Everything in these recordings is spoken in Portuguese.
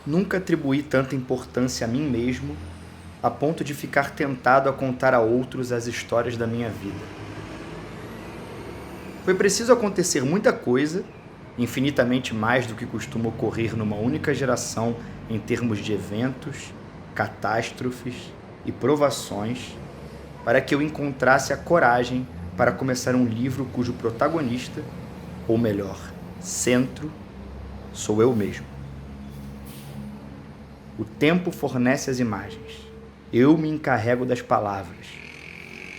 Nunca atribuí tanta importância a mim mesmo, a ponto de ficar tentado a contar a outros as histórias da minha vida. Foi preciso acontecer muita coisa, infinitamente mais do que costuma ocorrer numa única geração em termos de eventos, catástrofes e provações, para que eu encontrasse a coragem para começar um livro cujo protagonista, ou melhor, centro, sou eu mesmo. O tempo fornece as imagens. Eu me encarrego das palavras.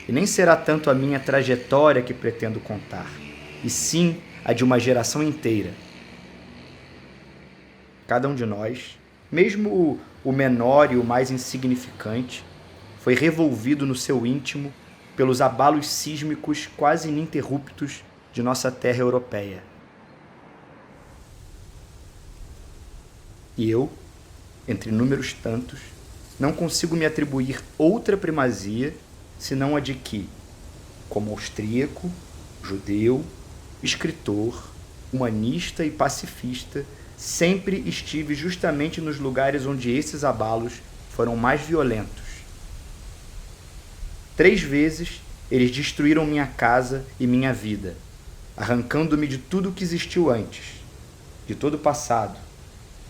E nem será tanto a minha trajetória que pretendo contar, e sim a de uma geração inteira. Cada um de nós, mesmo o menor e o mais insignificante, foi revolvido no seu íntimo pelos abalos sísmicos quase ininterruptos de nossa terra europeia. E eu, entre inúmeros tantos, não consigo me atribuir outra primazia senão a de que, como austríaco, judeu, escritor, humanista e pacifista, sempre estive justamente nos lugares onde esses abalos foram mais violentos. 3 vezes eles destruíram minha casa e minha vida, arrancando-me de tudo o que existiu antes, de todo o passado,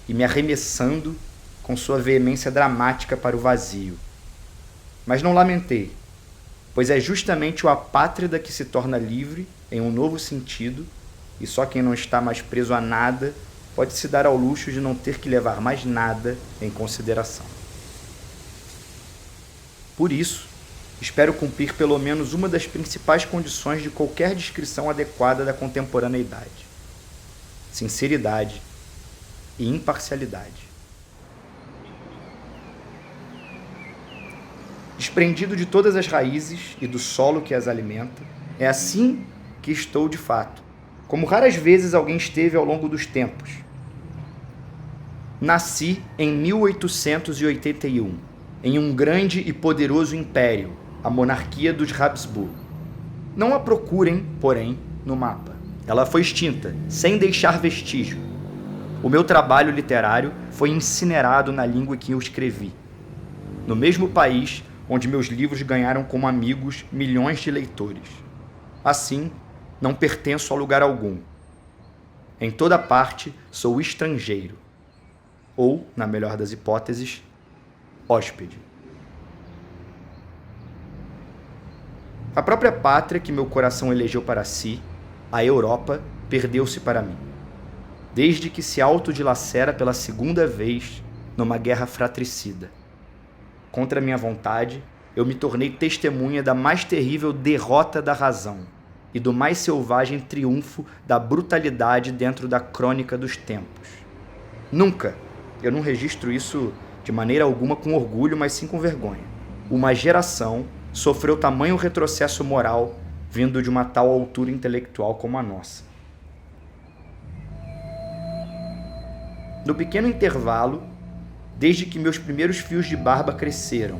e me arremessando com sua veemência dramática para o vazio. Mas não lamentei, pois é justamente o apátrida que se torna livre em um novo sentido, e só quem não está mais preso a nada pode se dar ao luxo de não ter que levar mais nada em consideração. Por isso, espero cumprir pelo menos uma das principais condições de qualquer descrição adequada da contemporaneidade: sinceridade e imparcialidade. Desprendido de todas as raízes e do solo que as alimenta, é assim que estou de fato, como raras vezes alguém esteve ao longo dos tempos. Nasci em 1881, em um grande e poderoso império, a monarquia dos Habsburgo. Não a procurem, porém, no mapa. Ela foi extinta, sem deixar vestígio. O meu trabalho literário foi incinerado na língua que eu escrevi. No mesmo país onde meus livros ganharam como amigos milhões de leitores. Assim, não pertenço a lugar algum. Em toda parte, sou estrangeiro. Ou, na melhor das hipóteses, hóspede. A própria pátria que meu coração elegeu para si, a Europa, perdeu-se para mim, desde que se autodilacera pela segunda vez numa guerra fratricida. Contra minha vontade, eu me tornei testemunha da mais terrível derrota da razão e do mais selvagem triunfo da brutalidade dentro da crônica dos tempos. Nunca, eu não registro isso de maneira alguma com orgulho, mas sim com vergonha, uma geração sofreu tamanho retrocesso moral vindo de uma tal altura intelectual como a nossa. No pequeno intervalo, desde que meus primeiros fios de barba cresceram,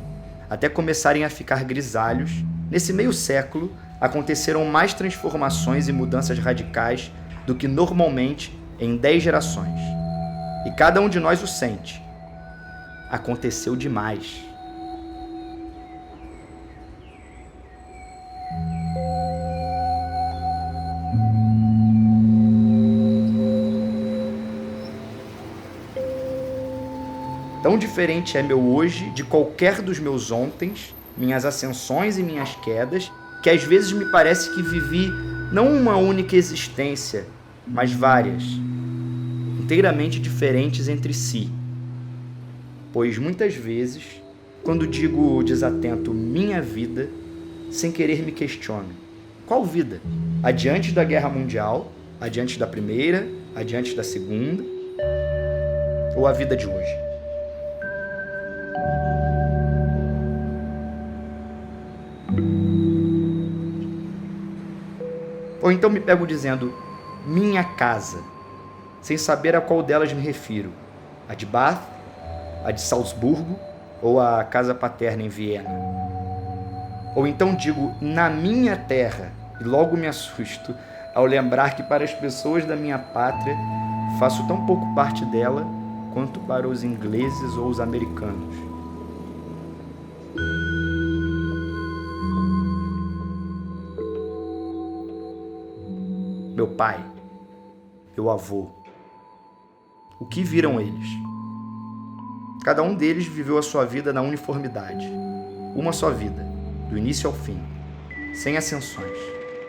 até começarem a ficar grisalhos, nesse meio século aconteceram mais transformações e mudanças radicais do que normalmente em 10 gerações. E cada um de nós o sente. Aconteceu demais. Tão diferente é meu hoje de qualquer dos meus ontens, minhas ascensões e minhas quedas, que às vezes me parece que vivi não uma única existência, mas várias, inteiramente diferentes entre si. Pois muitas vezes, quando digo desatento minha vida, sem querer me questiono: qual vida? Adiante da Guerra Mundial, adiante da Primeira, adiante da Segunda, ou a vida de hoje? Ou então me pego dizendo minha casa, sem saber a qual delas me refiro: a de Bath, a de Salzburgo ou a casa paterna em Viena. Ou então digo na minha terra e logo me assusto ao lembrar que para as pessoas da minha pátria faço tão pouco parte dela quanto para os ingleses ou os americanos. Meu pai, meu avô, o que viram eles? Cada um deles viveu a sua vida na uniformidade. Uma só vida, do início ao fim, sem ascensões,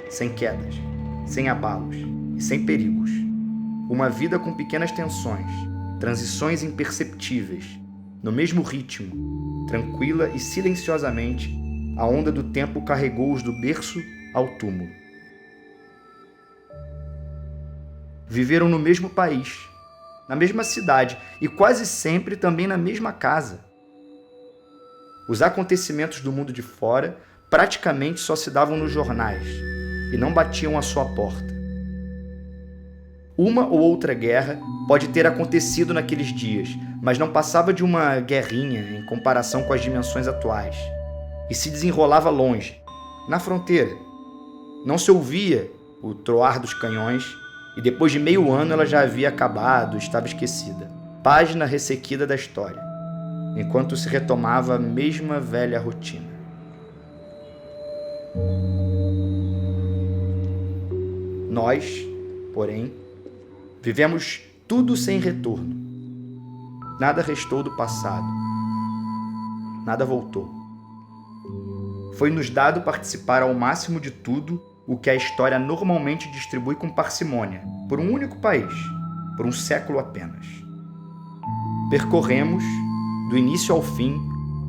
sem quedas, sem abalos e sem perigos. Uma vida com pequenas tensões, transições imperceptíveis, no mesmo ritmo, tranquila e silenciosamente, a onda do tempo carregou-os do berço ao túmulo. Viveram no mesmo país, na mesma cidade e quase sempre também na mesma casa. Os acontecimentos do mundo de fora praticamente só se davam nos jornais e não batiam à sua porta. Uma ou outra guerra pode ter acontecido naqueles dias, mas não passava de uma guerrinha em comparação com as dimensões atuais, e se desenrolava longe, na fronteira. Não se ouvia o troar dos canhões, e depois de meio ano ela já havia acabado, estava esquecida. Página ressequida da história, enquanto se retomava a mesma velha rotina. Nós, porém, vivemos tudo sem retorno. Nada restou do passado. Nada voltou. Foi-nos dado participar ao máximo de tudo o que a história normalmente distribui com parcimônia, por um único país, por um século apenas. Percorremos, do início ao fim,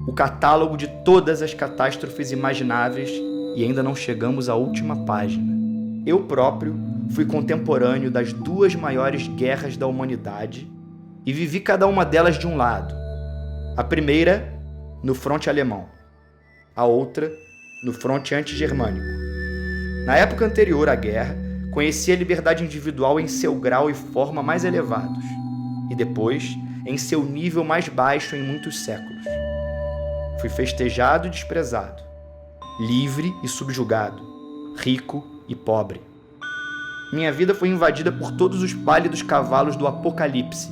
o catálogo de todas as catástrofes imagináveis e ainda não chegamos à última página. Eu próprio fui contemporâneo das duas maiores guerras da humanidade e vivi cada uma delas de um lado. A primeira, no fronte alemão. A outra, no fronte anti-germânico. Na época anterior à guerra, conheci a liberdade individual em seu grau e forma mais elevados, e depois, em seu nível mais baixo em muitos séculos. Fui festejado e desprezado, livre e subjugado, rico e pobre. Minha vida foi invadida por todos os pálidos cavalos do apocalipse,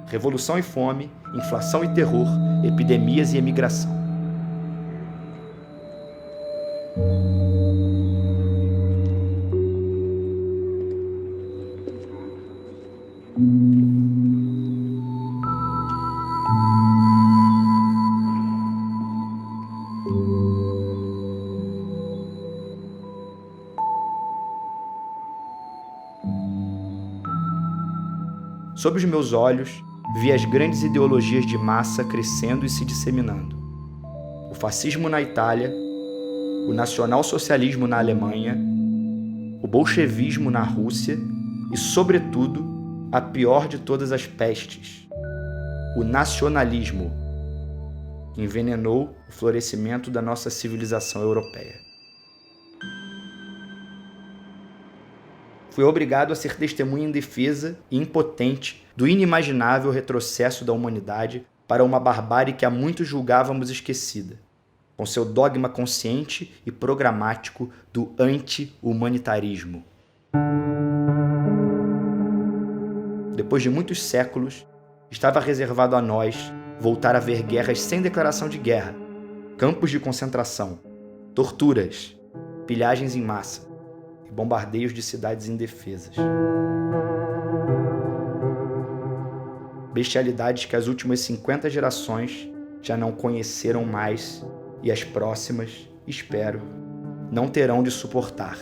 revolução e fome, inflação e terror, epidemias e emigração. Sob os meus olhos, vi as grandes ideologias de massa crescendo e se disseminando. O fascismo na Itália, o nacionalsocialismo na Alemanha, o bolchevismo na Rússia e, sobretudo, a pior de todas as pestes, o nacionalismo, que envenenou o florescimento da nossa civilização europeia. Fui obrigado a ser testemunha indefesa e impotente do inimaginável retrocesso da humanidade para uma barbárie que há muito julgávamos esquecida, com seu dogma consciente e programático do anti-humanitarismo. Depois de muitos séculos, estava reservado a nós voltar a ver guerras sem declaração de guerra, campos de concentração, torturas, pilhagens em massa e bombardeios de cidades indefesas. Bestialidades que as últimas 50 gerações já não conheceram mais e as próximas, espero, não terão de suportar.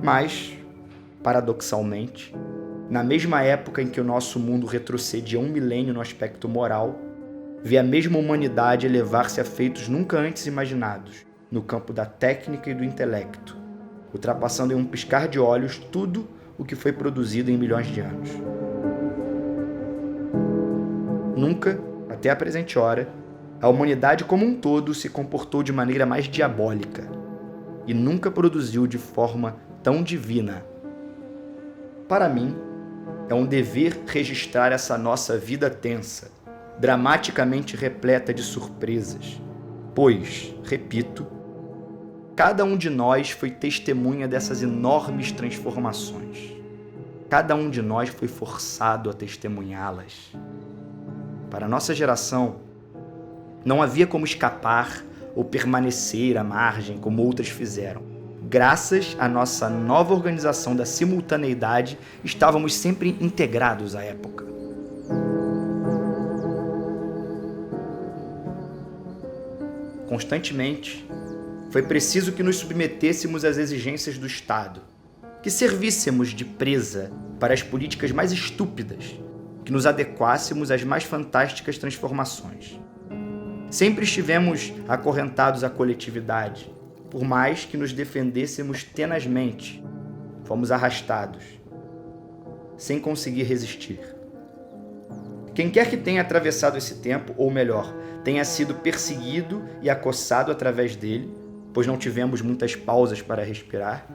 Mas, paradoxalmente, na mesma época em que o nosso mundo retrocedia 1 milênio no aspecto moral, vi a mesma humanidade elevar-se a feitos nunca antes imaginados, no campo da técnica e do intelecto, ultrapassando em um piscar de olhos tudo o que foi produzido em milhões de anos. Nunca, até a presente hora, a humanidade como um todo se comportou de maneira mais diabólica e nunca produziu de forma tão divina. Para mim, é um dever registrar essa nossa vida tensa, dramaticamente repleta de surpresas, pois, repito, cada um de nós foi testemunha dessas enormes transformações. cada um de nós foi forçado a testemunhá-las. Para nossa geração, não havia como escapar ou permanecer à margem como outras fizeram. Graças à nossa nova organização da simultaneidade, estávamos sempre integrados à época. Constantemente, foi preciso que nos submetêssemos às exigências do Estado, que servíssemos de presa para as políticas mais estúpidas, que nos adequássemos às mais fantásticas transformações. Sempre estivemos acorrentados à coletividade, por mais que nos defendêssemos tenazmente, fomos arrastados, sem conseguir resistir. Quem quer que tenha atravessado esse tempo, ou melhor, tenha sido perseguido e acossado através dele, pois não tivemos muitas pausas para respirar,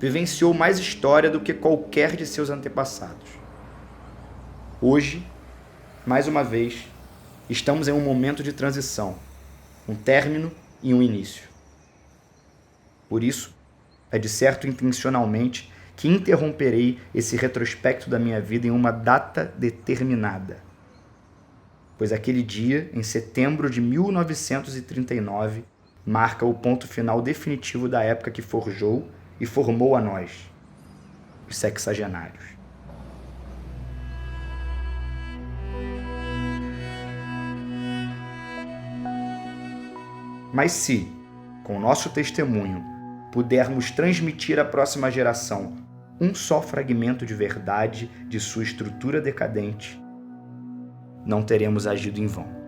vivenciou mais história do que qualquer de seus antepassados. Hoje, mais uma vez, estamos em um momento de transição, um término e um início. Por isso, é de certo intencionalmente que interromperei esse retrospecto da minha vida em uma data determinada. Pois aquele dia, em setembro de 1939, marca o ponto final definitivo da época que forjou e formou a nós, os sexagenários. Mas se, com o nosso testemunho, pudermos transmitir à próxima geração um só fragmento de verdade de sua estrutura decadente, não teremos agido em vão.